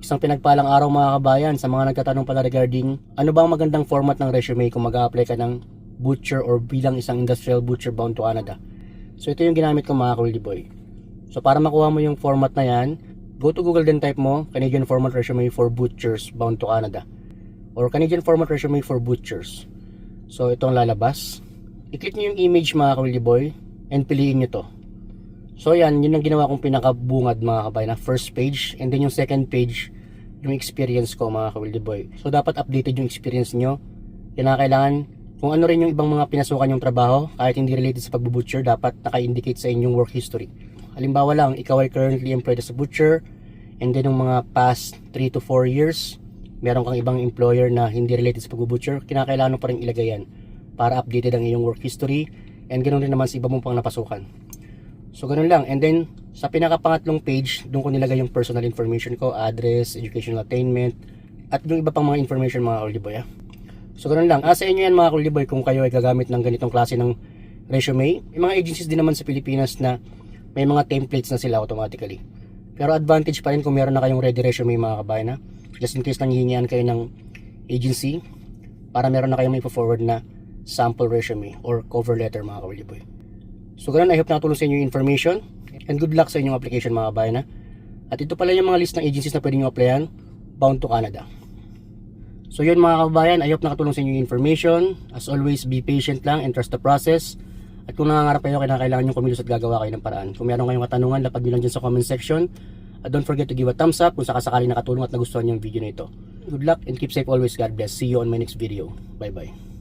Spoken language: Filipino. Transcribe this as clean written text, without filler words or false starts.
Isang pinagpalang araw mga kabayan sa mga nagtatanong pala regarding ano ba ang magandang format ng resume kung mag-a-apply ka ng butcher or bilang isang industrial butcher bound to Canada. So ito yung ginamit ko mga Kuldi Boy. So para makuha mo yung format na yan, go to Google then type mo Canadian format resume for butchers bound to Canada or Canadian format resume for butchers. So ito ang lalabas. I-click nyo yung image mga Kuldi Boy and piliin nyo to. So yan, yun ang ginawa kong pinakabungad mga kabayan na first page, and then yung second page yung experience ko mga Kawildy Boy. So dapat updated yung experience nyo. Kailangan kung ano rin yung ibang mga pinasukan yung trabaho kahit hindi related sa pagbubutcher, dapat naka-indicate sa inyong work history. Halimbawa lang, ikaw ay currently employed as a butcher, and then yung mga past 3 to 4 years meron kang ibang employer na hindi related sa pagbubutcher, kinakailangan mo pa rin ilagay yan para updated ang iyong work history, and ganoon rin naman sa iba mong pang napasukan. So ganun lang, and then sa pinakapangatlong page, doon ko nilagay yung personal information ko, address, educational attainment, at yung iba pang mga information mga Kuldi Boy. So ganun lang, sa inyo yan mga Kuldi Boy kung kayo ay gagamit ng ganitong klase ng resume. May mga agencies din naman sa Pilipinas na may mga templates na sila automatically. Pero advantage pa rin kung meron na kayong ready resume mga kabayan, just in case nanghihingian kayo ng agency, para meron na kayong may forward na sample resume or cover letter mga Kuldi Boy. So ganun, I hope nakatulong sa inyo yung information, and good luck sa inyong application mga kabayan. At ito pala yung mga list ng agencies na pwede nyo applyan bound to Canada. So yun mga kabayan, I hope nakatulong sa inyo yung information. As always, be patient lang and trust the process. At kung nangangarap kayo, kailangan nyo kumilos at gagawa kayo ng paraan. Kung meron kayong katanungan, lapag nyo lang dyan sa comment section. At don't forget to give a thumbs up kung sakasakali nakatulong at nagustuhan yung video na ito. Good luck and keep safe always. God bless. See you on my next video. Bye bye.